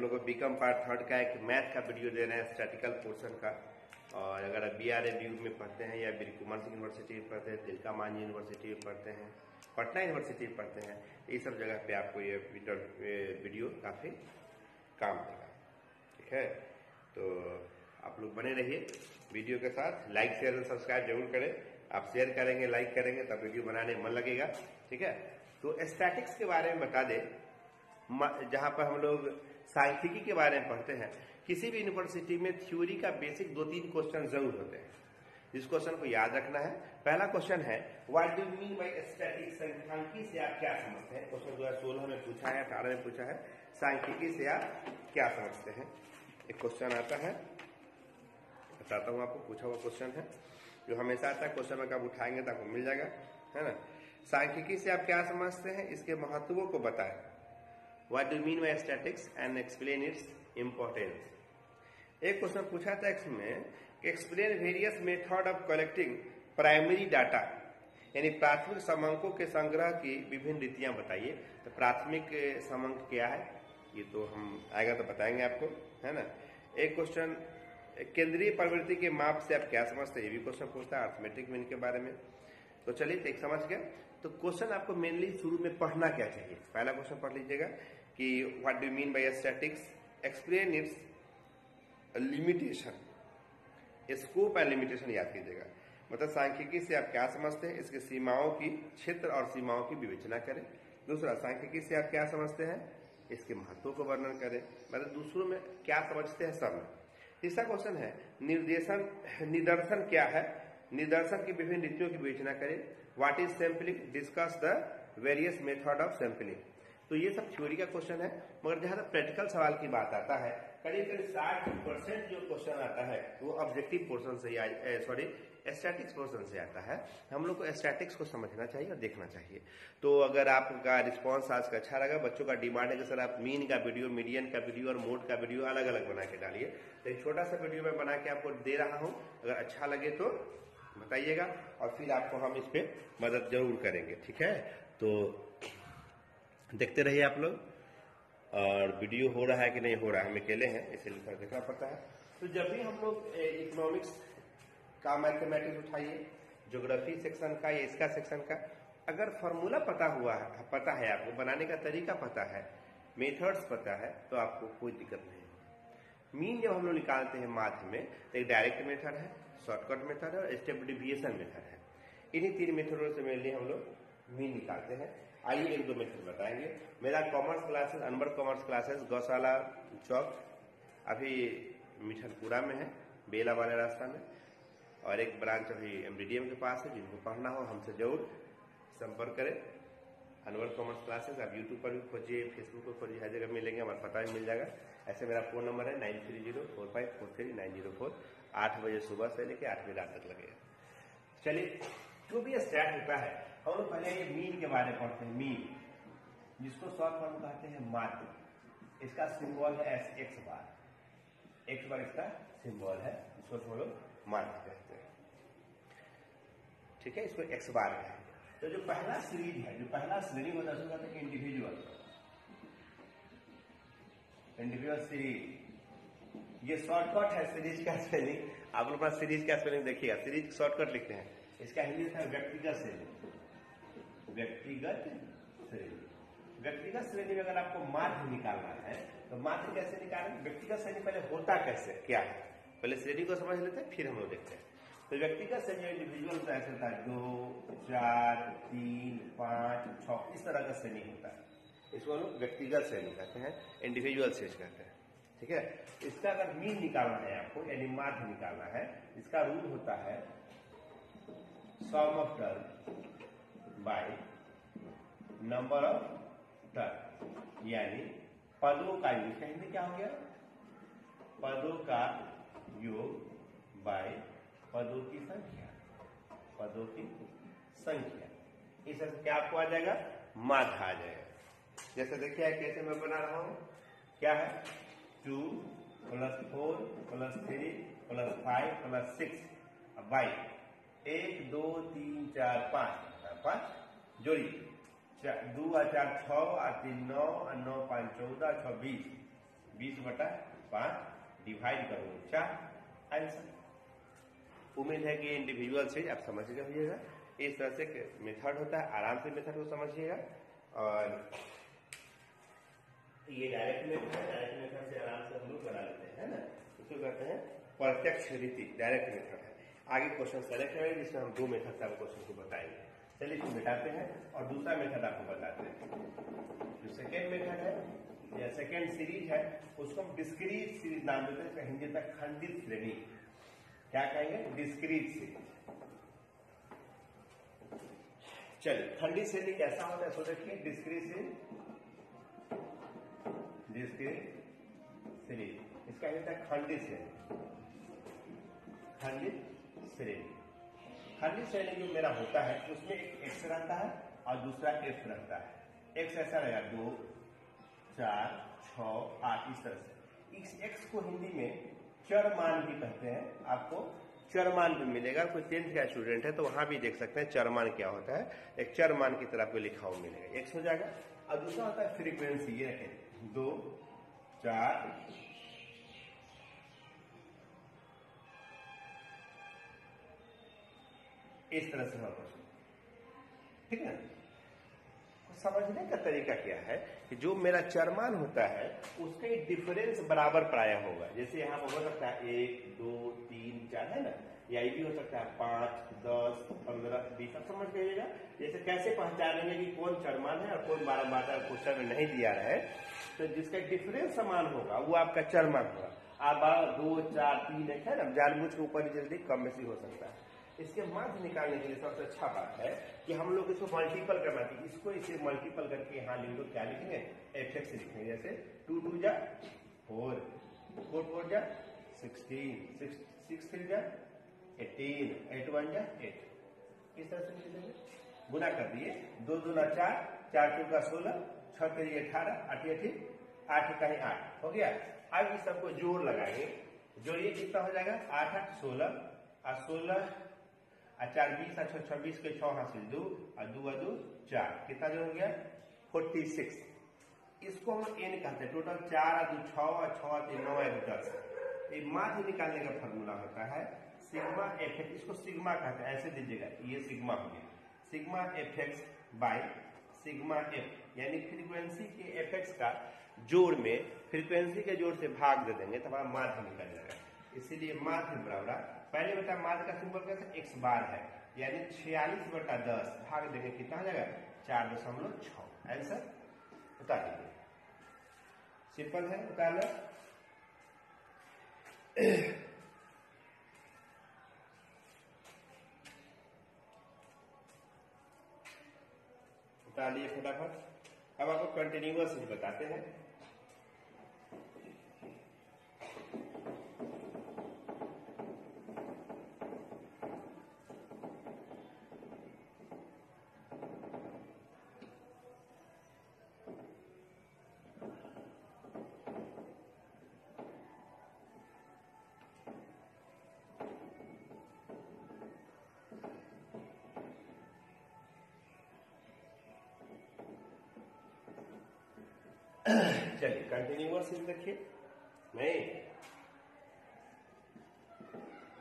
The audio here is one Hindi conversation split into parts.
लोगों को बीकॉम पार्ट थर्ड का एक मैथ का वीडियो दे रहे हैं, स्टैटिकल पोर्शन का। और अगर आप BRABU में पढ़ते हैं या बीर कुमार सिंह यूनिवर्सिटी में पढ़ते हैं, तिलका मांझी यूनिवर्सिटी में पढ़ते हैं, पटना यूनिवर्सिटी में पढ़ते हैं, ये सब जगह पे आपको ये वीडियो काफ़ी काम देगा। ठीक है, तो आप लोग बने रहिए वीडियो के साथ। लाइक शेयर और सब्सक्राइब जरूर करें। आप शेयर करेंगे, लाइक करेंगे तब वीडियो बनाने में मन लगेगा। ठीक है, तो स्टैटिक्स के बारे में बता दें, जहां पर हम लोग सांख्यिकी के बारे में पढ़ते हैं। किसी भी यूनिवर्सिटी में थ्योरी का बेसिक 2-3 क्वेश्चन जरूर होते हैं, जिस क्वेश्चन को याद रखना है। पहला क्वेश्चन है what do you mean by statics, सांख्यिकी से आप क्या समझते हैं। क्वेश्चन 2016 में पूछा है, 18 में पूछा है, सांख्यिकी से आप क्या समझते हैं। एक क्वेश्चन आता है, बताता हूं आपको, पूछा हुआ क्वेश्चन है जो हमेशा आता है। क्वेश्चन में आप उठाएंगे तो आपको मिल जाएगा, है ना। सांख्यिकी से आप क्या समझते हैं, इसके महत्वों को बताएं। What do you mean by statics and explain its importance. एक क्वेश्चन पूछा था इसमें, explain various method of collecting primary data, यानी प्राथमिक समंकों के संग्रह की विभिन्न रीतियां बताइए। तो प्राथमिक समंक क्या है, ये तो हम आएगा तो बताएंगे आपको, है ना। एक क्वेश्चन, केंद्रीय प्रवृत्ति के माप से आप क्या समझते हैं, ये भी क्वेश्चन पूछता है अर्थमेटिक मीन के बारे में। तो चलिए एक समझ गया। तो क्वेश्चन आपको मेनली शुरू में पढ़ना क्या चाहिए। पहला क्वेश्चन पढ़ लीजिएगा कि what do you mean by statics, explain it's limitation, scope and limitation याद कीजिएगा। मतलब सांख्यिकी से आप क्या समझते हैं, इसके सीमाओं की, क्षेत्र और सीमाओं की विवेचना करें। दूसरा, सांख्यिकी से आप क्या समझते हैं, इसके महत्व को वर्णन करें, मतलब दूसरों में क्या समझते हैं सब में। तीसरा क्वेश्चन है निदर्शन क्या है, निदर्शन की विभिन्न रीतियों की विवेचना करें। What is sampling, discuss the various method of sampling. तो ये सब थ्योरी का क्वेश्चन है, मगर जहां तक प्रैक्टिकल सवाल की बात आता है, करीब करीब 60% जो क्वेश्चन आता है वो ऑब्जेक्टिव पोर्शन से स्टैटिक्स पोर्शन से आता है। हम लोग को स्टैटिक्स को समझना चाहिए और देखना चाहिए। तो अगर आपका रिस्पांस आज का अच्छा लगा, बच्चों का डिमांड है कि सर आप मीन का वीडियो, मीडियन का वीडियो और मोड का वीडियो अलग अलग बना के डालिए, तो एक छोटा सा वीडियो मैं बना के आपको दे रहा हूं। अगर अच्छा लगे तो बताइएगा और फिर आपको हम इस पे मदद जरूर करेंगे। ठीक है, तो देखते रहिए आप लोग। और वीडियो हो रहा है कि नहीं हो रहा है, हम अकेले हैं इसलिए देखना पड़ता है। तो जब भी हम लोग इकोनॉमिक्स का मैथमेटिक्स उठाइए, ज्योग्राफी सेक्शन का या इसका सेक्शन का, अगर फॉर्मूला पता है आपको, बनाने का तरीका पता है, मेथड्स पता है, तो आपको कोई दिक्कत नहीं। मीन जब हम लोग निकालते हैं माध्य में, तो एक डायरेक्ट मेथड है, शॉर्टकट मेथड है और स्टेप डेविएशन मेथड है। इन्हीं 3 मेथडों से मेनली हम लोग मीन निकालते हैं। आइए 1-2 मेथड बताएंगे। मेरा commerce classes, Anwar commerce classes गौशाला चौक अभी मिठनपुरा में है, बेला वाले रास्ता में, और एक ब्रांच अभी MDDM के पास है। जिनको पढ़ना हो हमसे जरूर संपर्क करें। अनवर कॉमर्स क्लासेस आप यूट्यूब पर भी खोजिए, फेसबुक पर खोजिए, हर जगह मिलेंगे, हमारा पता भी मिल जाएगा। ऐसे मेरा फोन नंबर है 9304543904। 8 बजे सुबह से लेकर 8 बजे रात तक लगेगा। चलिए, जो भी स्टैट होता है, हम लोग पहले ये मीन के बारे में पढ़ते हैं। मीन, जिसको शॉर्ट फॉर्म कहते हैं माध्य, इसका सिंबल है x बार। x बार इसका सिंबल है, इसको हम लोग माध्य कहते हैं। ठीक है, इसको x बार कहते हैं। तो जो पहला सीरीज है, जो पहला श्रेणी होता है उसको कहते हैं इंडिविजुअल सीरीज। ये शॉर्टकट है सीरीज का स्पेलिंग। आप लोग पास सीरीज का स्पेलिंग देखिएगा, सीरीज शॉर्टकट लिखते हैं। इसका हिंदी था व्यक्तिगत श्रेणी। व्यक्तिगत श्रेणी, व्यक्तिगत श्रेणी में अगर आपको माध्य निकालना है तो माध्य कैसे निकालें, व्यक्तिगत श्रेणी पहले होता कैसे, क्या है, पहले श्रेणी को समझ लेते हैं, फिर हम लोग देखते हैं। तो व्यक्तिगत श्रेणी इंडिविजुअल ऐसे होता है 2, 4, 3, 5, 6, इस तरह का श्रेणी होता है। इसको हम लोग व्यक्तिगत श्रेणी कहते हैं, इंडिविजुअल श्रेणी कहते हैं। ठीक है, इसका अगर मीन निकालना है आपको, यानी माध्य निकालना है, इसका रूल होता है sum of term by number of term, यानी पदों का योग। इसका हिंदी क्या हो गया, पदों का योग बाय पदों की संख्या, पदों की संख्या। इस तरह से क्या आपको आ जाएगा, माध्य आ जाएगा। जैसे देखिए कैसे मैं बना रहा हूं, क्या है 2 + 4 + 3 + 5 + 6 बाई 1 2 3 4 5 जोड़िए, 2 और 4 6 और 3 9 और 9 5 14 6 20, 20/5 डिवाइड करो 4 आंसर। उम्मीद है कि इंडिविजुअल से आप समझ गए होइएगा। इस तरह से मेथड होता है, आराम से मेथड को समझिएगा। और ये डायरेक्ट मेथड है, डायरेक्ट मेथड से आराम से हम लोग बना लेते हैं, है ना। इसको कहते हैं प्रत्यक्ष रीति, डायरेक्ट मेथड है। आगे क्वेश्चन सेलेक्ट करेंगे जिसमें हम 2 मेथड से आपको क्वेश्चन को बताएंगे। चलिए इसको मिटाते हैं और दूसरा मेथड आपको बताते हैं। जो सेकेंड मेथड है या सेकेंड सीरीज है उसको हम डिस्क्रीट सीरीज नाम देते हैं, हिंदी तक खंडित श्रेणी। क्या कहेंगे? Discrete series. चलिए खंडित श्रेणी कैसा होता है सो देखिए। डिस्क्रीट सीरीज, डिस्क्रीट सीरीज इसका होता है खंडित श्रेणी। खंडित श्रेणी, खंडित श्रेणी जो मेरा होता है उसमें एक एक्स रहता है और दूसरा एफ रहता है। एक्स ऐसा रहेगा 2, 4, 6, 8 इस तरह से। इस एक्स को हिंदी में चर मान भी कहते हैं। आपको चर मान भी मिलेगा। कोई 10th का स्टूडेंट है तो वहां भी देख सकते हैं चर मान क्या होता है। एक चर मान की तरह आपको लिखा हुआ मिलेगा, एक्स हो जाएगा। और दूसरा होता है फ्रीक्वेंसी। ये रखें 2, 4, इस तरह से होगा। ठीक है। समझने का तरीका क्या है कि जो मेरा चरमान होता है उसका एक डिफरेंस बराबर प्राय होगा। जैसे यहाँ पर हो सकता है 1, 2, 3, 4 है ना, या ये भी हो सकता है 5, 10, 15, 20। आप समझ गइएगा। जैसे कैसे पहचानेंगे कि कौन चरमान है और कौन बार क्वेश्चन में नहीं दिया है। तो जिसका डिफरेंस समान होगा वो आपका चरमान होगा। आप 2, 4, 3 है ना, जानबूझ के ऊपर जल्दी कम बेसी हो सकता है। इसके माध्य निकालने के लिए सबसे अच्छा बात है कि हम लोग इसको मल्टीपल करना चाहिए। इसको इसे मल्टीपल करके यहाँ लिख दो। क्या लिखेंगे? एफ लिखेंगे। जैसे 2 2 जा 4, 4 4 जा 16, 6 3 जा 18, 8 1 जा 8। इस तरह से लिखेंगे। गुना कर दिए। 2 2 ना 4, 4 2 का 16, 6 3 18, 8 8 का 8 हो गया। अब इस सबको जोड़ लगाएंगे। जोड़िए कितना हो जाएगा? 8 8 16 और 16 और 4 20 और 6 26 के 6 हासिल 2 और 2 और 2 4। कितना जो हो गया? 46। इसको हम एन कहते हैं। टोटल 4 और 2 6 और 6 और 3 9 और 10। ये माध्य निकालने का फॉर्मूला होता है सिग्मा एफ एक्स। इसको सिग्मा कहते हैं। ऐसे दीजिएगा, ये सिग्मा हो गया। Sigma F x by sigma F, यानी फ्रीक्वेंसी के एफ एक्स का जोड़ में फ्रीक्वेंसी के जोड़ से भाग दे देंगे तो हमारा माध्य निकल जाएगा। इसीलिए माध्य बराबर पहले बेटा माध्य का सिंबल कैसे? एक्स बार है, यानी 46/10 भाग देंगे कितना हो जाएगा? 4.6। आंसर बता दीजिए। सिंपल है बताना। बता लिए फटाफट। अब आपको कंटिन्यूअस बताते हैं। चलिए कंटिन्यूअस देखिए। नहीं,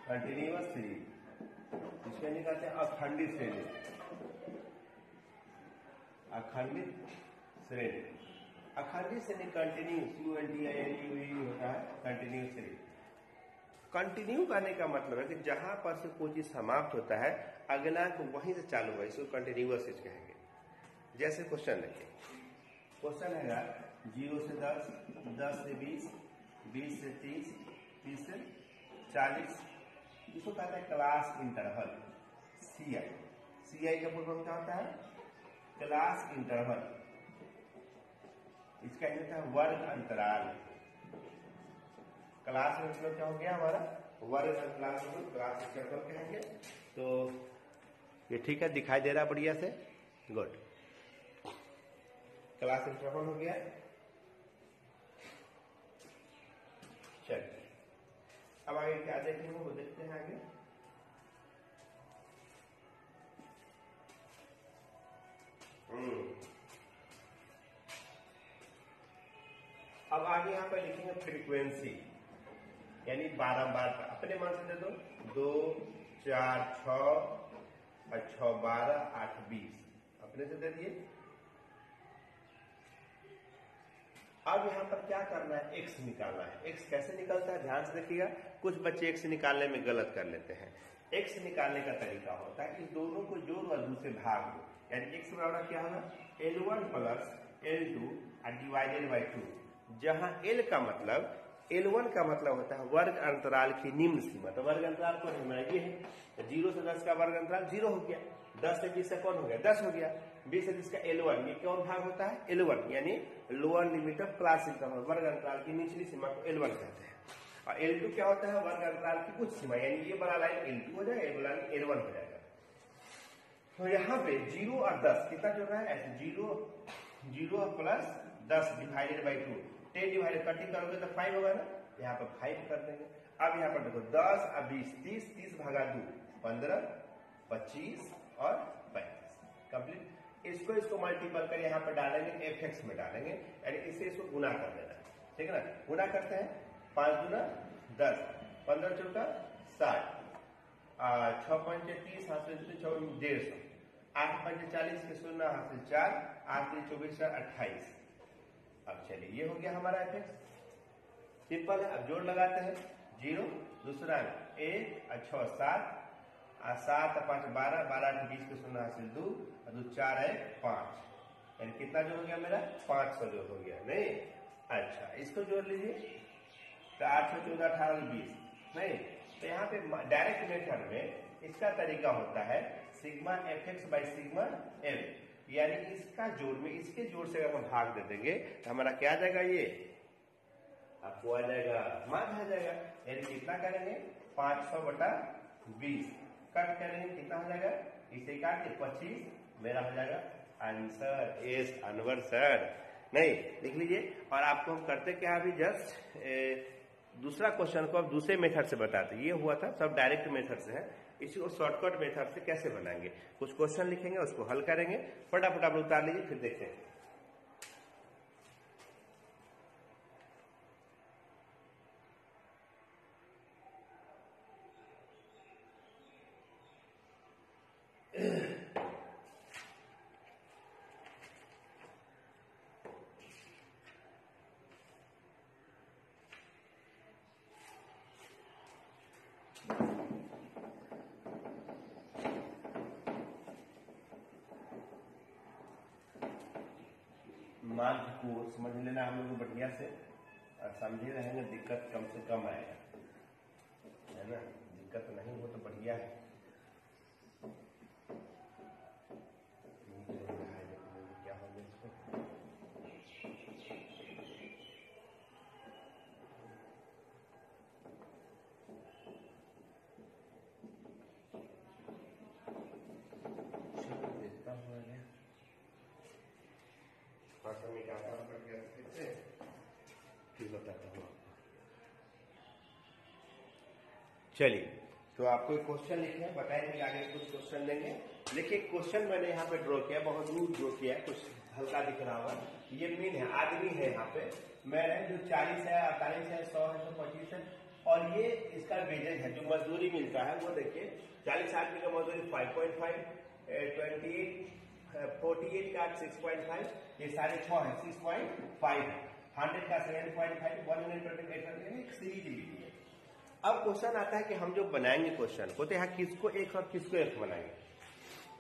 कंटिन्यूअस सीरीज इसमें निकालते हैं अखंडित श्रेणी। अखंडित श्रेणी, अखंडित श्रेणी कंटिन्यूस UNTINUE होता है कंटिन्यूस श्रेणी। कंटिन्यू करने का मतलब है कि जहां पर से कोई चीज समाप्त होता है अगला को वहीं से चालू हुआ, इसको कंटिन्यूअस कहेंगे। जैसे क्वेश्चन देखिए। क्वेश्चन है 0 से 10, 10 से 20, 20 से 30, 30 से 40। इसको कहते हैं क्लास इंटरवल, CI। CI का फुल फॉर्म क्या होता है? Class interval. इसका होता है वर्ग अंतराल। क्लास में मतलब क्या हो गया हमारा? वर्ग अंतराल को क्लास इंटरवल कहेंगे। तो ये ठीक है, दिखाई दे रहा बढ़िया से? गुड। क्लास इंटरवल हो गया। चलिए अब आगे क्या देखेंगे वो देखते हैं आगे। अब आगे यहाँ पर लिखेंगे फ्रीक्वेंसी, यानी बारंबार अपने मन से दे दो, 2 4 6 और 6 12 8 20 अपने से दे दिए। अब यहाँ पर क्या करना है, एक्स निकालना है। एक्स कैसे निकलता है ध्यान से देखिएगा, कुछ बच्चे एक्स निकालने में गलत कर लेते हैं। एक्स निकालने का तरीका होता है इस दोनों को जोड़ और दूसरे भाग दो, यानी एक्स बराबर क्या होगा L1 plus L2 divided by 2, जहां L का मतलब L1 का मतलब होता है वर्ग अंतराल की निम्न सीमा। तो वर्ग अंतराल कौन है, ये है 0 से 10 का वर्ग अंतराल 0 हो गया, 10 से 20 का कौन हो गया 10 हो गया, 20 से 20 का L1, ये कौन भाग होता है L1, यानी lower limit of class interval, वर्ग अंतराल की निचली सीमा को L1 कहते हैं। और L2 क्या होता है वर्ग अंतराल की उच्च सीमा, यानी ये वाला लाइन L2 हो जाएगा, ये वाला लाइन L1 हो जाएगा। तो यहाँ पे 0 और 10 कितना जुड़ रहा है, ऐसे 0 plus 10 divided by 2, 10 divided cutting करोगे तो 5 होगा ना, यहाँ पर 5 कर देंगे। अब यहाँ पर देखो 10 और 20, 30 भागा 2 15 25 और 35 कंप्लीट। इसको मल्टीपल कर यहाँ पर डालेंगे, fx में डालेंगे, यानी इसको गुना कर देना, ठीक है ना। गुना करते हैं 5 दूना 10, 15 चौका 60, 6 पंचे 30, हाथ से 150, 8 पंचे 40 के 0 हाथ से 4, 8 24 28। अब चलिए ये हो गया हमारा fx, सिंपल है। अब जोड़ लगाते हैं, 0 दूसरा 1 और 6 7, 7 और 5 12, 12 8 20 के 0 हासिल 2 और 2 4 है 5, यानी कितना जो हो गया मेरा 500 जो हो गया नहीं। अच्छा इसको जोड़ लीजिए, तो 8 14 18 20 नहीं। तो यहाँ पे डायरेक्ट मेथड में इसका तरीका होता है sigma fx by sigma m, यानी इसका जोड़ में इसके जोड़ से अगर हम भाग दे देंगे तो हमारा क्या आ जाएगा, ये आपको आ जाएगा मान आ जाएगा, यानी कितना करेंगे 500 बटा 20 कट करेंगे कितना हो जाएगा, इसे काट के 25 मेरा हो जाएगा आंसर। एस अनवर सर नहीं लिख लीजिए। और आपको हम करते क्या अभी जस्ट दूसरा क्वेश्चन को अब दूसरे मेथड से बताते, ये हुआ था सब डायरेक्ट मेथड से है, इसी को शॉर्टकट मेथड से कैसे बनाएंगे। कुछ क्वेश्चन लिखेंगे उसको हल करेंगे, फटाफट आप उतार लीजिए फिर देखते हैं। मार्ग को समझ लेना हम लोग बढ़िया से, और समझे रहेंगे दिक्कत कम से कम आएगा, है ना, दिक्कत नहीं हो तो बढ़िया है। क्या हो गया इसको, देखता हूँ में क्या काम कर गया फिर बताता हूँ आपको। चलिए तो आपको एक क्वेश्चन लिखे हैं, बताएंगे आगे कुछ क्वेश्चन देंगे। देखिए क्वेश्चन मैंने यहाँ पे ड्रॉ किया, बहुत दूर ड्रॉ किया है, कुछ हल्का दिख रहा होगा। ये मीन है, आदमी है यहाँ पे, मैं जो 40 है 48 है 100 है 125 है, और ये इसका वेजेज है जो मजदूरी मिलता है वो देखिए 40 आदमी का मजदूरी 5.5, 28 48 का 6.5, ये सारे 6 है 6.5 है, 100 का 7.5, 128 एक सीरीज ली है। अब क्वेश्चन आता है कि हम जो बनाएंगे क्वेश्चन को, तो यहाँ किसको एक और किसको एक बनाएंगे।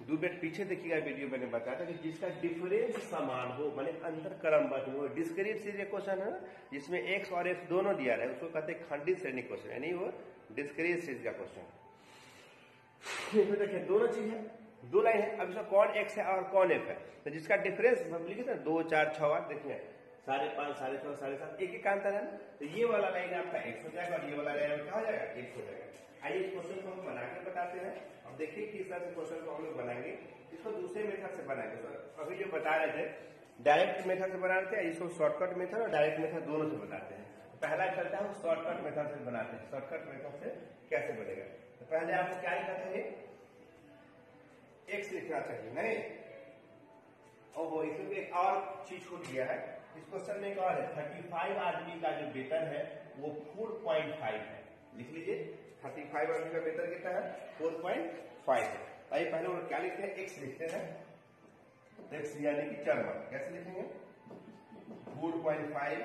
2 मिनट पीछे देखिएगा वीडियो मैंने बताया था कि जिसका डिफरेंस समान हो, माने अंतर क्रमबद्ध हो। डिस्क्रीट सीरीज क्वेश्चन है ना, जिसमें एक्स और एक्स दोनों दिया रहा है, उसको कहते हैं खंडित श्रेणी क्वेश्चन, यानी वो डिस्क्रीट सीरीज का क्वेश्चन। देखिए दोनों चीज है, 2 लाइन है, अब इसमें कौन एक्स है और कौन एफ है, तो जिसका डिफरेंस हम लिखे थे 2 4 6 8, देखिए 5.5 6.5 7.5 एक अंतर है ना, तो ये वाला लाइन आपका एक्स हो जाएगा और ये वाला लाइन क्या हो जाएगा एक्स हो जाएगा। आइए इस क्वेश्चन को हम बना के बताते हैं। अब देखिए किस तरह से क्वेश्चन को हम लोग बनाएंगे, इसको दूसरे मेथड से बनाएंगे। तो अभी जो बता रहे थे डायरेक्ट मेथड से बना रहे थे, इसको शॉर्टकट मेथड और डायरेक्ट मेथड दोनों से बताते हैं। पहला चलता है शॉर्टकट मेथड से बनाते हैं, शॉर्टकट मेथड से कैसे बनेगा। तो पहले आपको क्या लिखा था, एक्स लिखना चाहिए नहीं, ओहो इसमें एक और चीज छूट गया है, इस क्वेश्चन में एक और है, 35 आदमी का जो वेतन है वो 4.5 है। लिख लीजिए 35 आदमी का वेतन कितना है, 4.5 है। आइए पहले वो क्या लिखते हैं, एक्स लिखते हैं, एक्स यानी कि चर वर्ग। कैसे लिखेंगे, 4.5,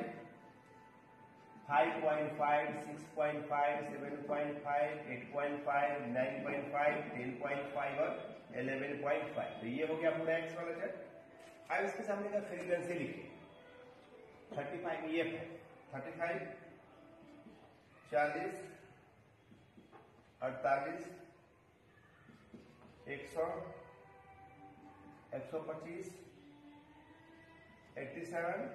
5.5, 6.5, 7.5, 8.5, 9.5, 10.5 और 11.5। तो ये हो गया पूरा एक्स वाला चर। अब इसके सामने का फ्रीक्वेंसी लिखिए, 35 ये है, 35, 40, 48, 100, 125, 87,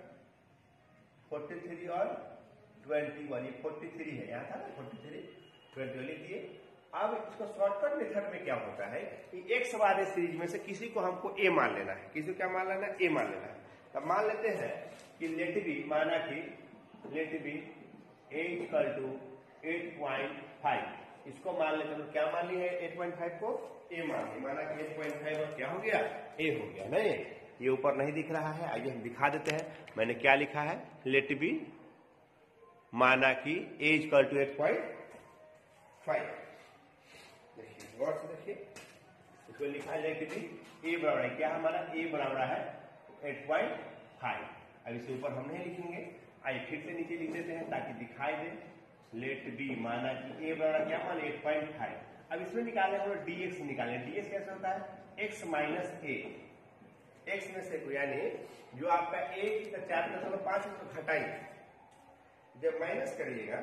43 और 21। ये 43 है, यहाँ था ना 43, 21 लिख दिए। अब इसको शॉर्टकट मेथड में क्या होता है कि एक्स वाले सीरीज में से किसी को हमको ए मान लेना है, किसी को क्या मान लेना है, ए मान लेना है। तब मान लेते हैं कि लेट बी, माना कि let B A equal to 8.5, इसको मान लेते हैं। क्या मान लिया है, 8.5 को ए मान लिया, माना कि 8.5 और क्या हो गया, ए हो गया। नहीं, ये ऊपर नहीं दिख रहा है, आइए हम दिखा देते हैं। मैंने क्या लिखा है, लेट बी माना कि ए इक्वल टू 8.5। देखिए गौर से देखिए, इसको लिखा है लेट बी ए बराबर है, क्या हमारा ए बराबर है 8.5। अब इसके ऊपर हम नहीं लिखेंगे, आइए फिर से नीचे लिख देते हैं ताकि दिखाई दे। लेट बी माना कि ए बराबर क्या मान 8.5। अब इसमें निकालने हम लोग dx निकालें। dx कैसे होता है, x माइनस ए, x में से यानी जो आपका a की 4.5 तो घटाइए, जब माइनस करिएगा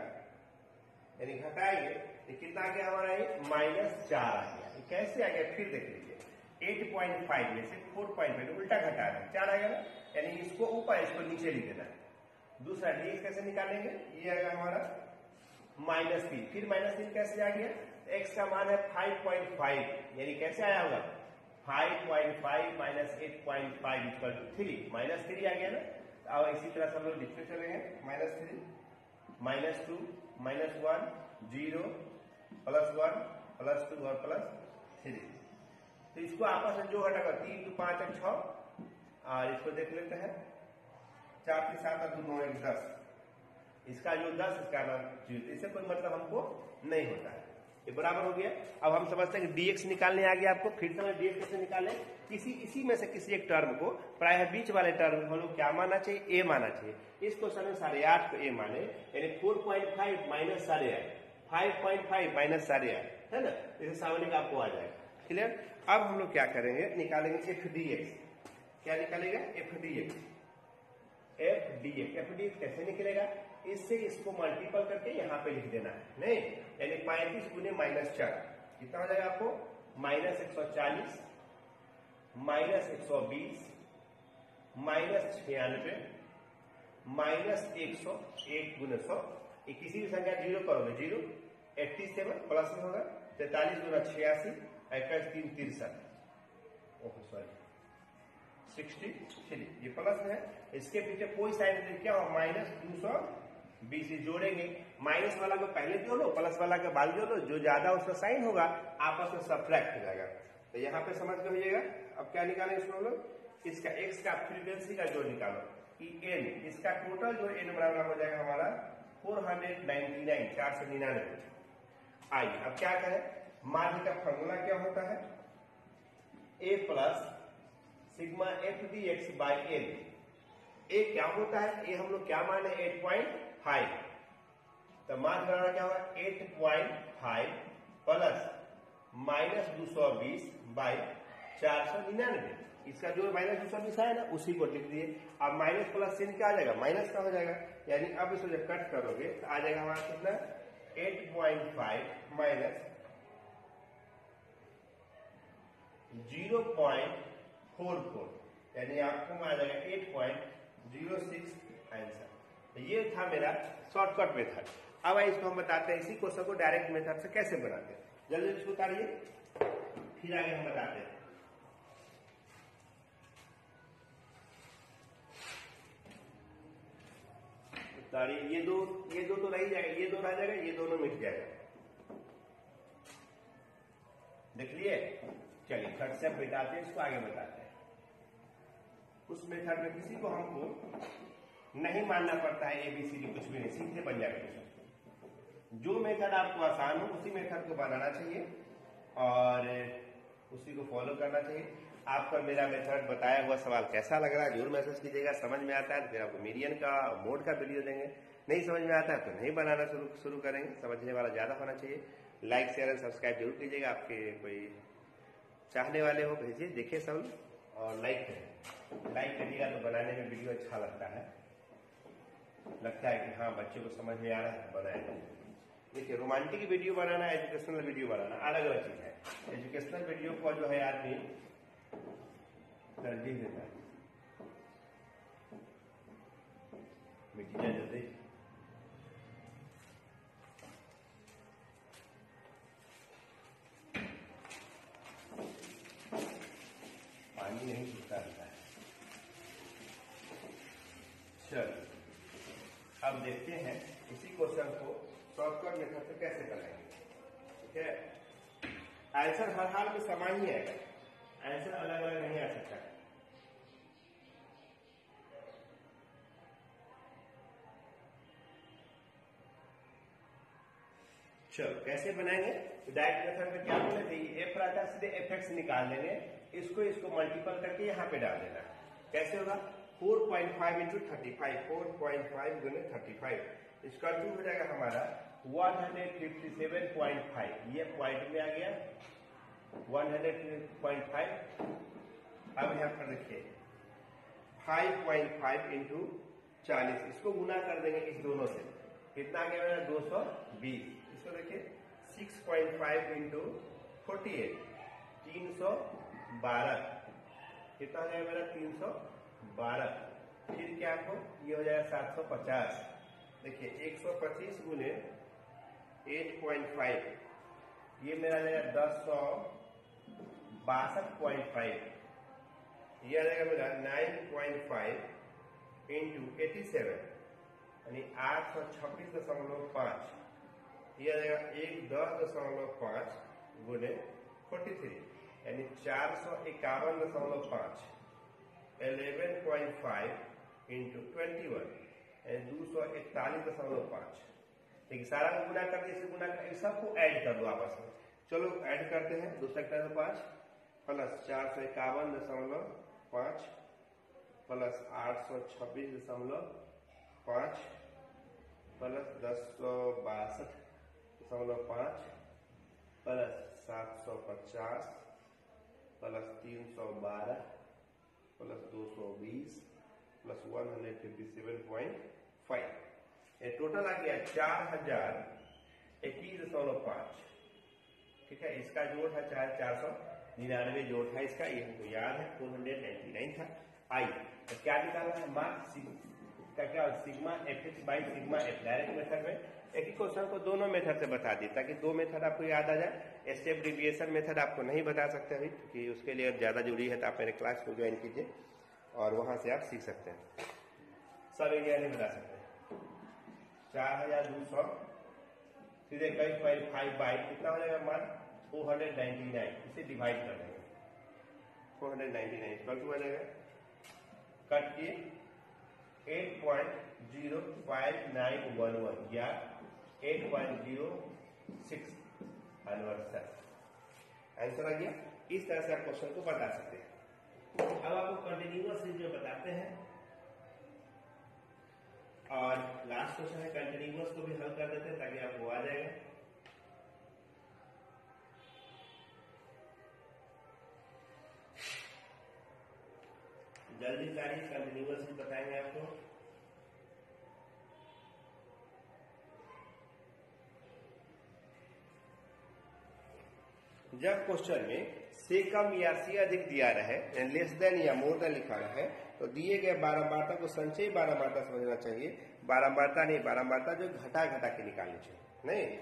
यानी घटाएंगे तो कितना आ गया हमारा, -4 आ गया। ये कैसे आ गया, फिर देख लीजिए, 8.5 में से 4.5 उल्टा घटा रहे हैं, 4 आ गया ना, यानी इसको ऊपर इसको नीचे लिख देना है। दूसरा dx कैसे निकालेंगे, ये आएगा हमारा -3, फिर -3 कैसे आ गया, x का मान है 5.5, यानी कैसे आया होगा 5.5 माइनस 8.5 इक्वल टू 3, -3 आ गया ना। अब इसी तरह से हम लोग लिखते चलेंगे, -3, -2, -1, 0, +1, +2 और +3। तो इसको आपस में जो घटाकर 3 2 5 और 6, और इसको देख लेते हैं 4 3 7 और 2 9 1 10। इसका जो 10, इसका नाम 0, इससे कोई मतलब हमको नहीं होता है। ये बराबर हो गया। अब हम समझते हैं कि dx निकालने आ गया आपको। फिर से मैं dx कैसे निकालें, इसी में से किसी एक टर्म को, प्राय बीच वाले टर्म को हम लोग क्या मानना चाहिए, ए मानना चाहिए। इस क्वेश्चन में 8.5 को ए माने, यानी 4.5 माइनस 8.5, 5.5 माइनस 8.5 है ना, इसे सामने का आपको आ जाएगा। क्लियर। अब हम लोग क्या करेंगे, निकालेंगे एफ डी एक्स। क्या निकालेगा, F D x. F D x कैसे निकलेगा, इससे इसको मल्टीपल करके यहाँ पे लिख देना है, नहीं यानी 35 गुने -4 कितना हो जाएगा आपको, -140, -120, -96, -100, 1 गुने 100। किसी भी संख्या 0 करोगे 0, 87 प्लस में होगा 43 गुना 86, 3 63, ओके सॉरी 63, ये प्लस है। इसके पीछे कोई साइन क्या हो, -220 जोड़ेंगे, माइनस वाला को पहले जोड़ो, प्लस वाला के बाद जोड़ो, जो ज्यादा उसका साइन होगा आपस में सब्ट्रैक्ट हो जाएगा। तो यहाँ पे समझ के होइएगा। अब क्या निकालेंगे इसमें हम लोग, इसका x का फ्रीक्वेंसी का जो निकालो कि n, इसका टोटल जो n बराबर हो जाएगा हमारा 499, 499। आइए अब क्या करें, माध्य का फॉर्मूला क्या होता है, a plus sigma F D X by N. A क्या होता है, ए हम लोग क्या माने 8.5, तो मान बराबर क्या होगा 8.5 प्लस -220 बाई 499। इसका जो -220 है ना उसी को लिख दिए। अब माइनस प्लस चिन्ह क्या आ जाएगा, माइनस का हो जाएगा, यानी अब इसको जब कट करोगे तो आ जाएगा हमारा कितना 8.5 माइनस 0.44, यानी आपको आ जाएगा 8.06 आंसर। तो ये था मेरा शॉर्टकट मेथड। अब इसको हम बताते हैं, इसी क्वेश्चन को डायरेक्ट मेथड से कैसे बनाते हैं। जल्दी इसको उतारिए, फिर आगे हम बताते हैं। उतारिए, ये दो तो रह जाएगा, ये दो रह जाएगा, ये दोनों मिट जाएगा। देख लिए, चलिए थर्ड स्टेप मिटाते हैं, इसको आगे बताते हैं। उस मेथड में किसी को हमको नहीं मानना पड़ता है ABCD कुछ भी नहीं, सीधे बन जाएगा क्वेश्चन। जो मेथड आपको आसान हो उसी मेथड को बनाना चाहिए और उसी को फॉलो करना चाहिए। आपका मेरा मेथड बताया हुआ सवाल कैसा लग रहा है जरूर मैसेज कीजिएगा। समझ में आता है तो फिर आपको मीडियन का मोड का वीडियो देंगे, नहीं समझ में आता है तो नहीं बनाना शुरू करेंगे। समझने वाला ज्यादा होना चाहिए। लाइक शेयर एंड सब्सक्राइब जरूर कीजिएगा। आपके कोई चाहने वाले हो भेजिए, देखिए सब और लाइक करें। लाइक करिएगा तो बनाने में वीडियो अच्छा लगता है कि हाँ बच्चे को समझ में आ रहा है, बनाएगा। देखिए रोमांटिक वीडियो बनाना, एजुकेशनल वीडियो बनाना अलग अलग चीज है। एजुकेशनल वीडियो को जो है आदमी तरजीह देता है। मिट्टी जल्दी पानी नहीं सूखता रहता है। चलो अब देखते हैं इसी क्वेश्चन को शॉर्टकट मेथड से कैसे बनाएंगे। ठीक है, आंसर हर हाल में समान ही आएगा, आंसर अलग अलग नहीं आ सकता। चलो कैसे बनाएंगे, डायरेक्ट मेथड में क्या बोले थे, एफ रहता है सीधे एफ निकाल लेंगे, इसको मल्टीपल करके यहाँ पे डाल देना। कैसे होगा, 4.5 इंटू 35, 4.5 गुने 35, इसका टू हो जाएगा हमारा 157.5। ये पॉइंट में आ गया 100.5। अब यहाँ पर देखिए 5.5 इंटू 40, इसको गुना कर देंगे इस दोनों से, कितना आ गया मेरा 220। इसको देखिए 6.5 इंटू 48, 312, कितना हो जाएगा मेरा 312। फिर क्या आपको ये हो जाएगा 750। देखिए 125 गुने 8.5, ये मेरा जाएगा 1062.5। ये आ जाएगा मेरा 9.5 इंटू 87 यानी 826.5। ये आ जाएगा 110.5 गुने 43 यानी 451.5। 11.5 इंटू 21 यानी 241.5। ठीक, सारा को गुना कर दिए, गुना कर सबको ऐड कर दो आपस में। चलो ऐड करते हैं। 251.5 plus 451.5 plus 826.5 plus 1062.5 plus 750 plus 312 plus 220 plus 157.5। ये टोटल आ गया 4021.5। ठीक है, इसका जोड़ है 499 जोड़ था इसका, ये हमको याद है 499 था। आई तो क्या निकालना है, मार्क्स का क्या sigma F by sigma F. Direct method में एक ही क्वेश्चन को दोनों मेथड से बता दी ताकि दो मेथड आपको याद आ जाए। स्टेप डिविएशन मेथड आपको नहीं बता सकते अभी क्योंकि उसके लिए ज्यादा जरूरी है, तो आप मेरे क्लास को ज्वाइन कीजिए और वहां से आप सीख सकते हैं। सब एरिया नहीं बता सकते। 4200 सीधे 5 बाई कितना हो जाएगा मान 499, इसे डिवाइड कर देंगे 499 इक्वल टू आ जाएगा, कट किए 8.05911 या 8.06 आंसर आ गया। इस तरह से आप क्वेश्चन को बता सकते हैं। अब आपको कंटिन्यूअस जो बताते हैं और लास्ट क्वेश्चन है कंटिन्यूअस को भी हल कर देते हैं ताकि आपको आ जाएगा। जल्दी सारी कंटिन्यूअस भी बताएंगे आपको। जब क्वेश्चन में से कम या से अधिक दिया रहे, लेस देन या मोर देन लिखा रहे, तो दिए गए बारंबारता को संचयी बारंबारता समझना चाहिए। बारंबारता नहीं, बारंबारता जो घटा घटा के निकालनी चाहिए नहीं।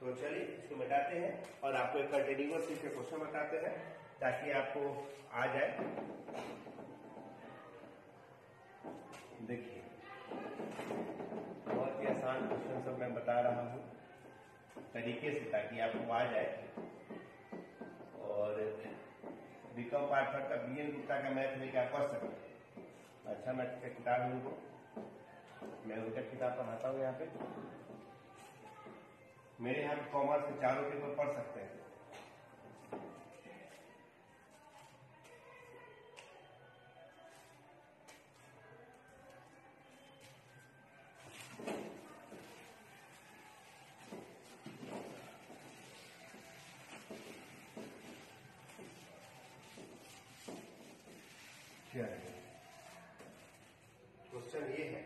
तो चलिए इसको मिटाते हैं और आपको एक कंटिन्यूअस के क्वेश्चन बताते हैं ताकि आपको आ जाए। देखिए बहुत ही आसान क्वेश्चन सब मैं बता रहा हूँ तरीके से ताकि आपको आ जाए। और बीकॉम पार्ट का BN गुप्ता का मैथ लेके आप पढ़ सकते हैं। अच्छा मैथ का किताब है उनको मैं उनका किताब पढ़ाता हूँ यहाँ पे। मेरे यहाँ कॉमर्स के चारों पेपर पढ़ सकते हैं। क्वेश्चन ये है,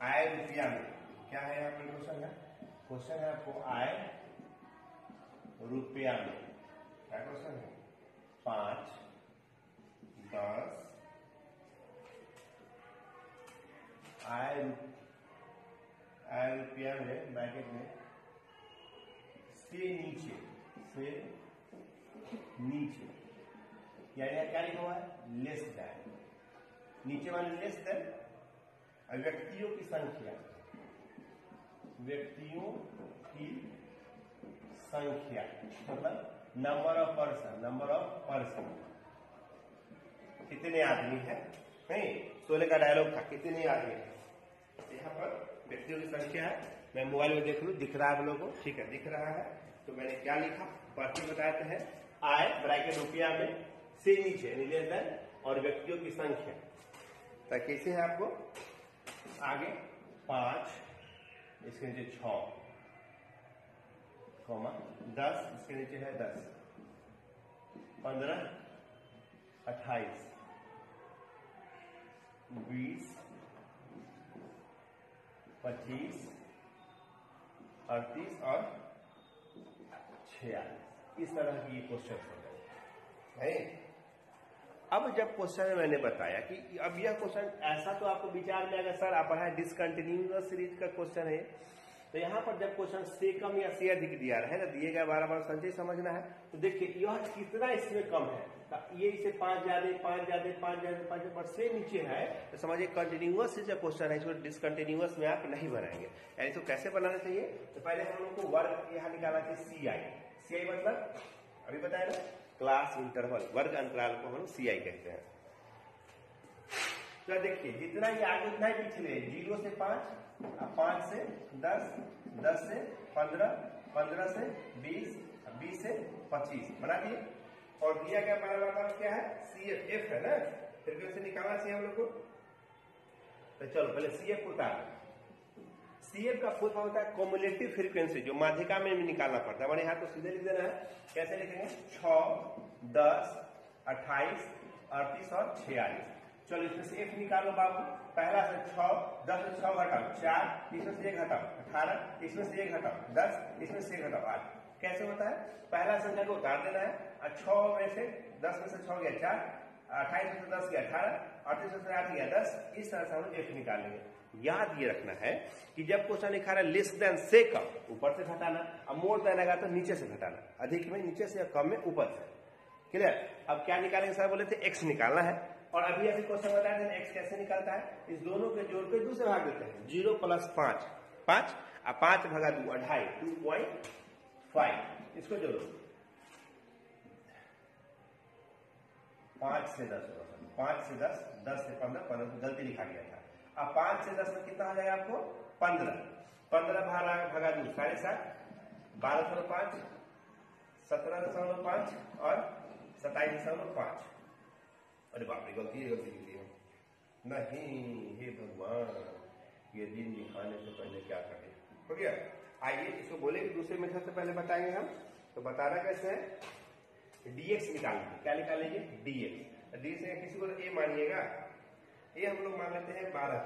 आय रुपया में क्या है यहाँ पर क्वेश्चन है? क्वेश्चन है आपको आय रुपया में। क्या क्वेश्चन है? 5, 10 आय रुपया में ब्रैकेट में से नीचे यानी क्या लिखा हुआ है? Less than. नीचे वाले लेस देन व्यक्तियों की संख्या मतलब नंबर ऑफ पर्सन कितने आदमी है? नहीं, 16 का डायलॉग था, कितने आदमी है। यहाँ पर व्यक्तियों की संख्या है। मैं मोबाइल में देख लूं, दिख रहा है आप लोगों को? ठीक है, दिख रहा है। तो मैंने क्या लिखा पढ़ते बताते हैं, आय ब्रैकेट रुपया में से नीचे लेस देन और व्यक्तियों की संख्या। तो कैसे है आपको आगे? 5 इसके नीचे 6 10 इसके नीचे है 10 15 28 20 25 38 और 46। इस तरह की ये क्वेश्चन है। अब जब क्वेश्चन में मैंने बताया कि अब यह क्वेश्चन ऐसा तो आपको विचार में अगर सर आप पढ़ाए डिसकंटिन्यूअस सीरीज का क्वेश्चन है, तो यहाँ पर जब क्वेश्चन से कम या से अधिक दिया रहेगा, दिए गए 12 संचय समझना है। तो देखिए यह कितना इसमें कम है, तो ये इसे 5 ज्यादा 5 ज्यादा 5 ज्यादा 5 पर से नीचे है, तो समझिए कंटिन्यूअस से जो क्वेश्चन है इसको डिसकंटिन्यूअस में आप नहीं बनाएंगे। यानी तो कैसे बनाना चाहिए? तो पहले हम लोग को वर्ग यहाँ निकालना चाहिए। CI मतलब अभी बताया ना, क्लास इंटरवल, वर्ग अंतराल को हम CI कहते हैं। तो देखिए जितना ही आगे उतना ही पिछले, 0 से 5, 5 से 10, 10 से 15, 15 से 20, 20 से 25 बना दिए। और दिया गया पैरामीटर क्या है? CF है ना, फ्रीक्वेंसी निकालना चाहिए हम लोग को। तो चलो पहले CF को उतार। CF का फुल फॉर्म होता है कम्युलेटिव फ्रीक्वेंसी, जो माध्यिका में भी निकालना पड़ता है। हमारे यहाँ तो सीधे लिख देना है। कैसे लिखेंगे? 6, 10, 28, 38 और 46। चलो इसमें से F निकालो बाबू। पहला से 6, 10 से 6 घटाओ 4, इसमें से 1 घटाओ 18, इसमें से 1 घटाओ 10, इसमें से 1 घटाओ 8। कैसे होता है? पहला संख्या को उतार देना है और 6 में से 10 में से 6 गया 4, 28 में से 10 गया 18, 38 में से 8 गया 10। इस तरह से हम F निकालेंगे। याद ये रखना है कि जब क्वेश्चन लिखा रहा लेस देन से कम, ऊपर से घटाना, अब मोर देन आएगा तो नीचे से घटाना, अधिक में नीचे से, कम में ऊपर से। क्लियर? अब क्या निकालेंगे सर? बोले थे x निकालना है। और अभी ऐसे क्वेश्चन बताया था x कैसे निकालता है? इस दोनों के जोड़ के 2 से भाग देते हैं। 0 + 5 5 और 5 / 2 2.5 2.5। इसको जोड़ो 5 से 10, 5 से 10, 10 से 15, 15 से गलती लिखा गया था। अब 5 से 10 में कितना हो जाएगा आपको? 15 15 भागा 2 7.5 12.5 17.5 और 27.5। अरे बाप रे, गलती लिख दी हम। नहीं, हे भगवान, ये दिन दिखाने से पहले क्या करें? हो गया। आइए इसको बोले दूसरे मेथड से पहले बताएंगे हम। तो बताना कैसे है? dx निकालेंगे। क्या निकालेंगे? dx। डी से किसी को a मानिएगा, ये हम लोग मान लेते हैं 12,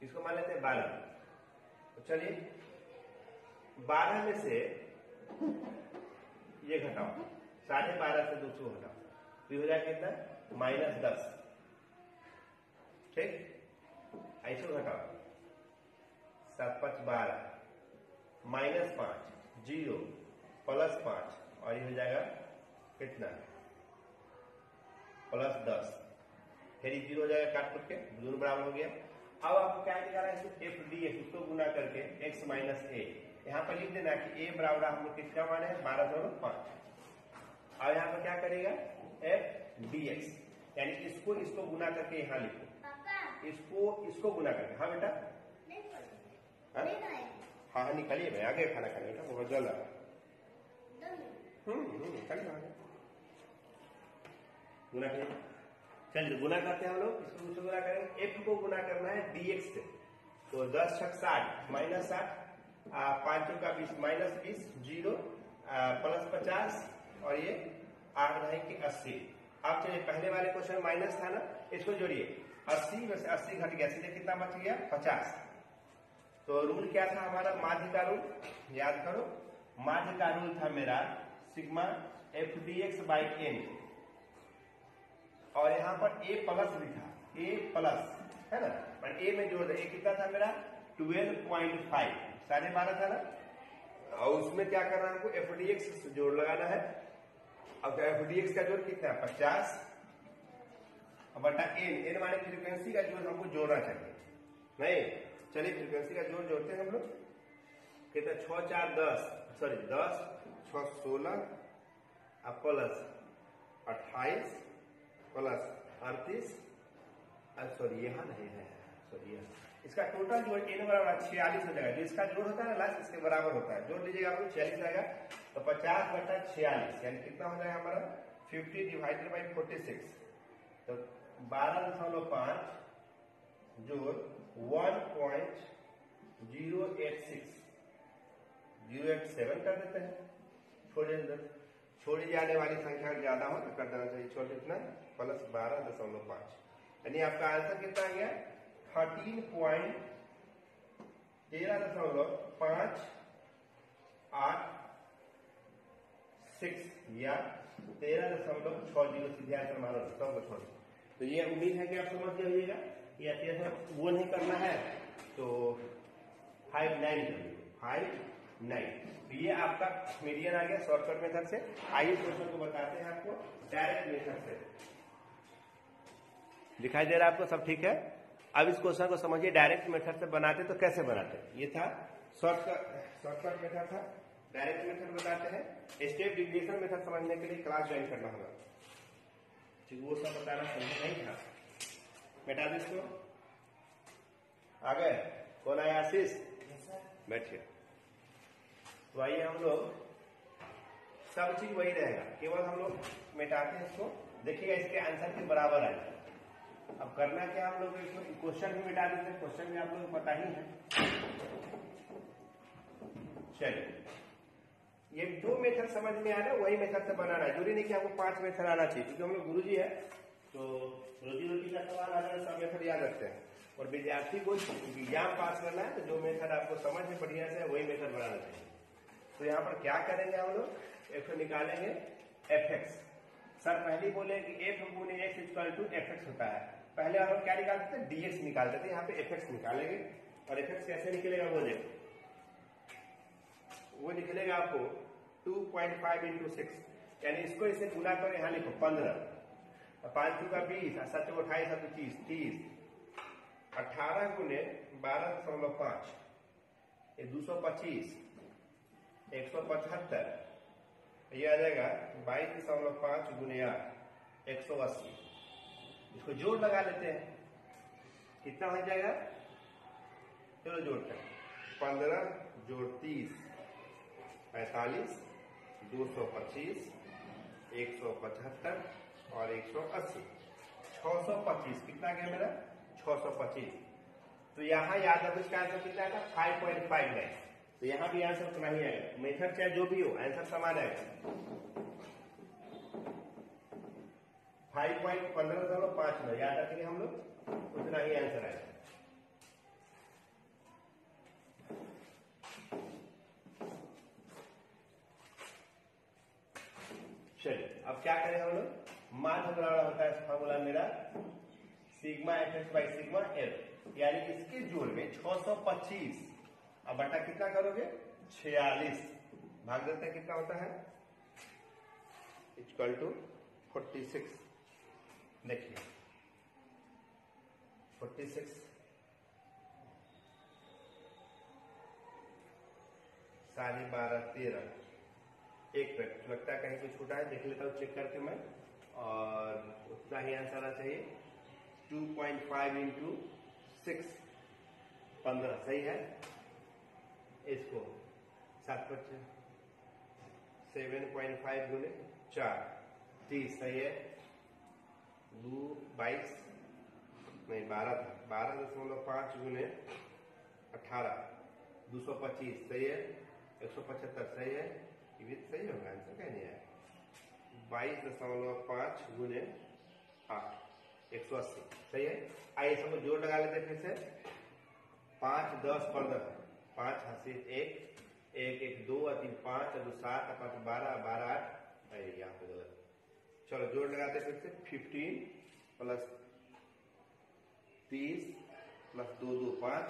इसको मान लेते हैं 12। तो चलिए 12 में से ये घटाओ, 12.5 से 200 घटाओ, तो हो जाएगा कितना? -10। ठीक, ऐसे घटाओ 7 5 12 -5 0 +5 और ये हो जाएगा कितना? +10। फिर 0 हो जाएगा, काट के दोनों बराबर हो गया। अब आपको क्या निकालना है? FDX, उसको गुना करके x - a। यहाँ पर लिख देना कि a बराबर हम लोग किसका मान है? 12.5। और यहाँ पर क्या करेगा? FDX, यानी इसको गुना करके यहाँ लिखो। इसको गुना करके। हाँ बेटा, हाँ निकालिए भाई, आगे खाना खाने बेटा, बहुत जल्द आ। निकालिए आगे, गुना करिए। चलिए गुना करते हैं हम लोग, इसको गुना करेंगे। f को गुना करना है dx से, तो 10 छक 60 माइनस 60, 5 का 20 माइनस 20, 0 प्लस 50 और ये 8 ढाई के 80। अब चलिए पहले वाले क्वेश्चन माइनस था ना, इसको जोड़िए। 80 में से 80 घट गया, सीधे कितना बच गया 50। तो रूल क्या था हमारा, माध्य का रूल याद करो। माध्य का रूल था मेरा sigma F D X by N, और यहाँ पर a प्लस भी था, a प्लस है ना, पर a में जोड़ दे। a कितना था मेरा 12.5, 12.5 था ना, और उसमें क्या करना है हमको एफ डी एक्स से जोड़ लगाना है। अब एफ डी एक्स का जोड़ कितना है 50 बटा एन, एन माने फ्रीक्वेंसी का जोड़ हमको जोड़ना चाहिए। नहीं, चलिए फ्रीक्वेंसी का जोड़ जोड़ते हैं हम लोग। कितना 6 4 10, सॉरी 10 6 16 प्लस 28 प्लस 38, सॉरी यहाँ नहीं है, सॉरी इसका टोटल जोड़ n बराबर 46 हो जाएगा। जो इसका जोड़ होता है ना लास्ट, इसके बराबर होता है। जोड़ लीजिएगा आपको 46 आएगा, तो 50 बटा 46 यानी कितना हो जाएगा हमारा 50 डिवाइडेड बाई 46, तो 12.5 जोड़ 1.087 कर देते हैं। छोड़ी जाने वाली संख्या ज्यादा हो तो कर देना चाहिए, छोड़ इतना प्लस 12.5, यानी आपका आंसर कितना आ गया 13.586 या 13.60, सीधे आंसर मानो सबको छोड़। तो ये उम्मीद है कि आप समझ जाइएगा। या वो नहीं करना है तो 5-9 करिए, 5-9। तो ये आपका मीडियन आ गया शॉर्टकट मेथड से। आइए क्वेश्चन को बताते हैं आपको डायरेक्ट मेथड से। दिखाई दे रहा है आपको, सब ठीक है। अब इस क्वेश्चन को समझिए, डायरेक्ट मेथड से बनाते तो कैसे बनाते। ये था शॉर्टकट मेथड था, डायरेक्ट मेथड बताते हैं। स्टेप डिविएशन मेथड समझने के लिए क्लास ज्वाइन करना होगा, ठीक, वो सब बताना समझ नहीं था। बेटा इसको आ गए, कौन आया आशीष, बैठिए। तो आइए हम लोग, सब चीज वही रहेगा, केवल हम लोग मिटाते हैं इसको। देखिएगा इसके आंसर के बराबर आएगा। अब करना क्या, हम लोग क्वेश्चन भी मिटा देते हैं, क्वेश्चन भी आप लोग को पता ही है। चलिए, ये जो मेथड समझ में आ रहा है वही मेथड से बनाना है। जरूरी नहीं कि आपको 5 मेथड आना चाहिए, क्योंकि हम लोग गुरुजी है तो रोजी रोटी का सवाल आ जाए, सब मेथड याद रखते हैं। और विद्यार्थी को एग्जाम पास करना है तो जो मेथड आपको समझ में बढ़िया से वही मेथड बनाना चाहिए। तो यहाँ पर क्या करेंगे हम लोग, एक निकालेंगे एफ एक्स। सर पहले बोले कि एफ गुने X equal to F X होता है। पहले हम लोग क्या निकालते थे, डीएक्स निकालते थे, यहाँ पे एफ एक्स निकालेंगे। और एफ एक्स कैसे निकलेगा बोले, वो निकलेगा आपको 2.5 × 6, यानी इसको इसे गुना करो, यहाँ लिखो 15, 5 का 20, 7 28 30, 30, 18 गुने 12.5, ये 225, 175, ये आ जाएगा 22.5 गुने 8, 180। इसको जोड़ लगा लेते हैं, कितना हो जाएगा, चलो जोड़ते हैं। 15 जोड़ 30 45, 225, 175 और 180, 625। कितना गया मेरा 625। तो यहाँ याद रखो इसका आंसर कितना आएगा 5.59। तो यहाँ भी आंसर उतना ही आएगा, मेथड चाहे जो भी हो आंसर समान आएगा। 5.15.5 में याद रखेंगे हम लोग, उतना ही आंसर आएगा। चलिए अब क्या करें हम लोग, माध्य बराबर होता है फॉर्मूला मेरा sigma F x by sigma L, यानी इसके जोड़ में 625 अब बटा कितना करोगे 46, भाग देते हैं कितना होता है इक्वल टू 46। देखिए 46 12.5 13, एक मिनट लगता है कहीं कुछ छूटा है, देख लेता हूँ चेक करके मैं, और उतना ही आंसर आना चाहिए 2.5 इंटू 6 15 सही है। इसको 7.5 गुने 4 30 सही है। 22 नहीं 12 था 12.5 गुने 18 225 सही है। 175 सही है। ये भी सही होगा आंसर कहीं नहीं आया। 22.5 गुने 8 180 सही है। आइए सबको जोड़ लगा लेते फिर से। 5 10 15 5 हासिल 1 1 1 2 3 5 2 7 5 12 12 8 यहाँ पे गलत। चलो जोड़ लगाते फिर से। 15 प्लस 30 प्लस 2 2 5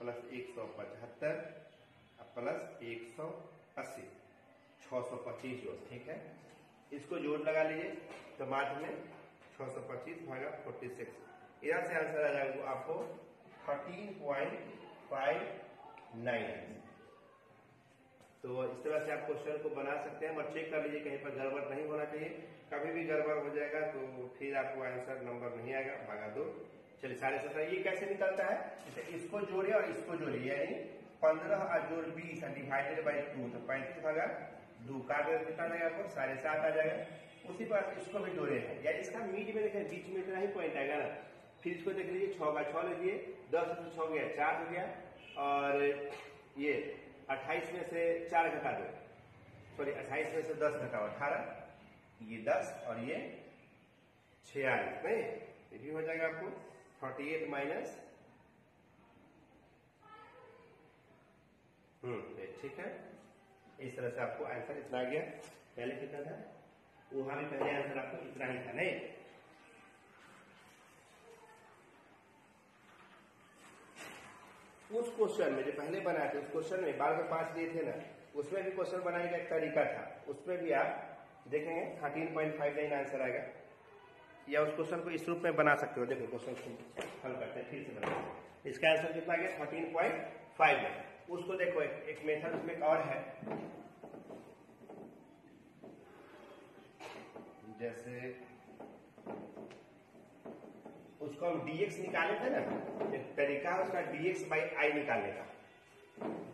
प्लस 175 प्लस 180 625 जोड़ ठीक है। इसको जोड़ लगा लीजिए तो माध्य में 625 भागा 46 इधर से आंसर आ जाएगा आपको 13.59। तो इस तरह से आप क्वेश्चन को बना सकते हैं, बट चेक कर लीजिए कहीं पर गड़बड़ नहीं होना चाहिए। कभी भी गड़बड़ हो जाएगा तो फिर आपको आंसर नंबर नहीं आएगा भागा 2। चलिए 17.5 ये कैसे निकलता है, जैसे इसको जोड़िए और इसको जोड़िए, यानी 15 और जोड़ 20 डिवाइडेड बाई 2 तो 35 भागा 2 का कितना आ जाएगा आपको 7.5 आ जाएगा। उसी पर इसको भी जोड़े हैं, यानी इसका मीड में देखें बीच में इतना ही पॉइंट आएगा ना। फिर इसको देख लीजिए 6 का 6 लीजिए 10 में से 6 गया 4 हो गया और ये 28 में से 4 घटा दो, सॉरी 28 में से 10 घटाओ 18 ये 10 और ये 46 नहीं ये भी हो जाएगा आपको 48 माइनस ठीक है। इस तरह से आपको आंसर इतना आ गया। पहले कितना था वहां भी पहले आंसर आपको इतना ही था नहीं। उस क्वेश्चन में जो पहले बनाए थे उस क्वेश्चन में 12/5 दिए थे ना, उसमें भी क्वेश्चन बनाने का एक तरीका था, उसमें भी आप देखेंगे 13.59 आंसर आएगा। या उस क्वेश्चन को इस रूप में बना सकते हो। देखो क्वेश्चन हल करते हैं फिर से बनाते हैं। इसका आंसर कितना गया 13.5। उसको देखो एक मेथड उसमें और है, जैसे उसको हम dx निकाले थे ना, एक तरीका है उसका dx बाई आई निकालने का।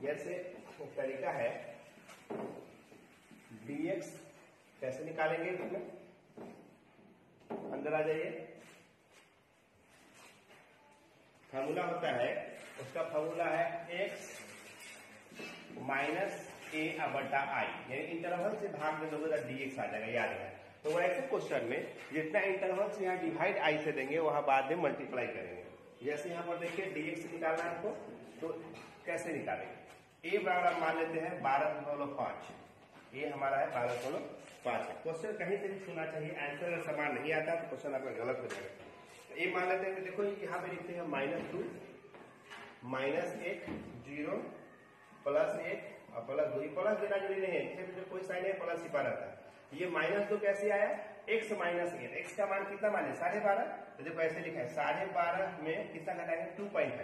जैसे एक तरीका है dx कैसे निकालेंगे, इसमें अंदर आ जाइए। फार्मूला होता है उसका फार्मूला है x माइनस a बटा आई, यानी इंटरवल से भाग में दोगे तो dx आ जाएगा, याद है। तो वैसे क्वेश्चन में जितना इंटरवल से यहाँ डिवाइड आई से देंगे वहां बाद में मल्टीप्लाई करेंगे। जैसे यहाँ पर देखिए dx निकालना है आपको, तो कैसे निकालेंगे। a बराबर मान लेते हैं 12.5, ये हमारा है 12.5। क्वेश्चन कहीं से भी सुनना चाहिए, आंसर अगर समान नहीं आता तो क्वेश्चन आपका गलत हो जाएगा। तो ये मान लेते हैं, देखो यहाँ पे लिखते हैं -2 -1 0 +1 और +2। प्लस देना जरूरी नहीं है, इसमें कोई साइन है प्लस ही रहता है। ये -2 कैसे आया, x -1, x का मान कितना मान है 12.5। तो देखो ऐसे लिखा है 12.5 में कितना घटाएंगे 2.5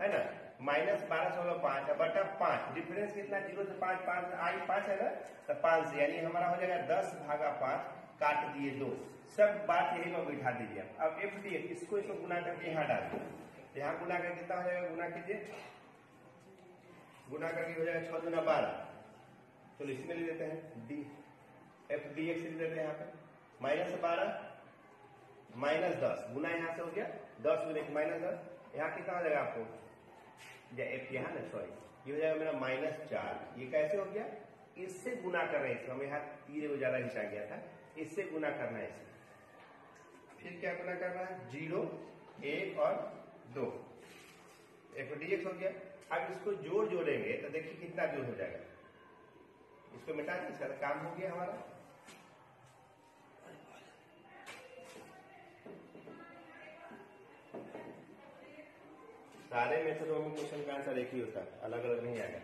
है ना, -12.5 बटा 5, डिफरेंस कितना 0 से 5 5 आई 5 है ना, तो 5 से यानी हमारा हो जाएगा 10/5 काट दिए 2। सब बात यही में बिठा दीजिए। अब f dx इसको गुना करके यहाँ डाल दीजिए, यहाँ गुना करके कितना हो जाएगा, गुना कीजिए, गुना करके हो जाएगा 6 दूना 12। तो इसमें ले लेते हैं f dx ले लेते हैं यहाँ पे -12 -10 गुना यहाँ से हो गया 10 गुने -10, यहाँ कितना हो जाएगा आपको f यहाँ ना सॉरी ये हो जाएगा मेरा -4। ये कैसे हो गया, इससे गुना कर रहे हैं, हमें यहाँ तीर ज्यादा हिस्सा गया था, इससे गुना करना है इसे। फिर क्या गुना करना है 0 1 और 2 f dx हो गया। अब इसको जोड़ेंगे तो देखिए कितना जोड़ हो जाएगा, इसको मिटा दें, इसका काम हो गया हमारा। सारे मेथडों में क्वेश्चन का आंसर एक ही होता है, अलग अलग नहीं आएगा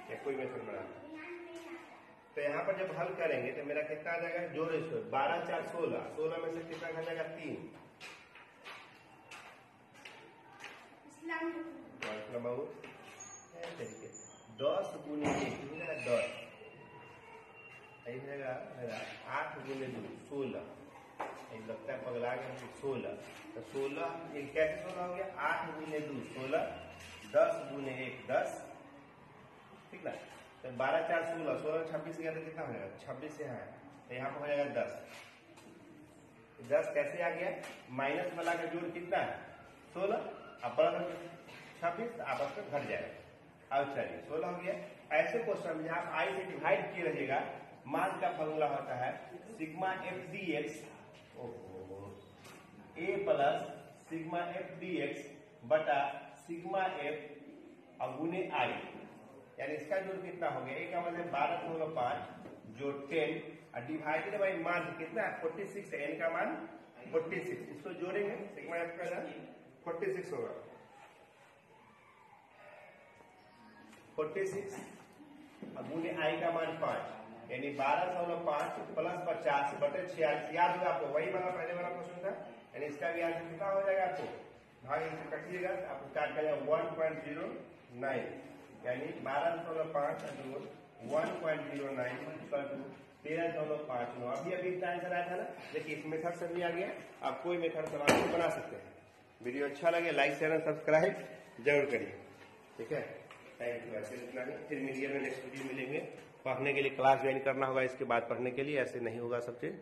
या कोई मेथड बनाना। तो यहाँ पर जब हल करेंगे तो मेरा कितना आ जाएगा, जोड़ इसको 12 4 16, 16 में से कितना आ जाएगा 3 10 गुने 1 10 8 गुने 2 16 लगता है पगला गया। 16 तो 16 ये कैसे 16 हो गया? 8 गुने 2 16, 10 गुने 1 10, ठीक ना। तो 12 4 16, 16 26 गया तो कितना हो जाएगा? 26 यहाँ है तो यहाँ पर हो जाएगा 10। 10 कैसे आ गया? माइनस वाला का जोड़ कितना है? 16, अब प्लस 26 आपस में घट जाएगा। अब चलिए 16 हो गया। ऐसे क्वेश्चन में आप आई से डिवाइड किए रहिएगा, मान का फॉर्मूला होता है sigma F D X A plus sigma F D X बटा सिग्मा एफ और गुने आई, यानी इसका जोड़ कितना हो गया? एक का मतलब 12.5 जो 10 और डिवाइडेड बाई मान कितना है? 46 है, एन का मान 46। इसको जोड़ेंगे सिग्मा एफ का मान 46 होगा। 46 और गुने आई का मान 5, यानी 12.5 प्लस 50 बटे 46। याद होगा आपको, वही वाला पहले वाला क्वेश्चन था। यानी इसका भी आंसर कितना हो जाएगा? आपको भाग इसे कटिएगा, आपको स्टार्ट करेगा 1.09, यानी 12.5 जोड़ 1.09 इक्वल टू 13.59। अभी इसका आंसर आया था ना। देखिए इस मेथड से भी आ गया, आप कोई मेथड सवाल बना सकते हैं। वीडियो अच्छा लगे लाइक शेयर और सब्सक्राइब जरूर करिए, ठीक है। Thank you. ऐसे इतना ही, फिर मिलिए, नेक्स्ट वीडियो मिलेंगे। पढ़ने के लिए क्लास ज्वाइन करना होगा, इसके बाद पढ़ने के लिए, ऐसे नहीं होगा सब चीज।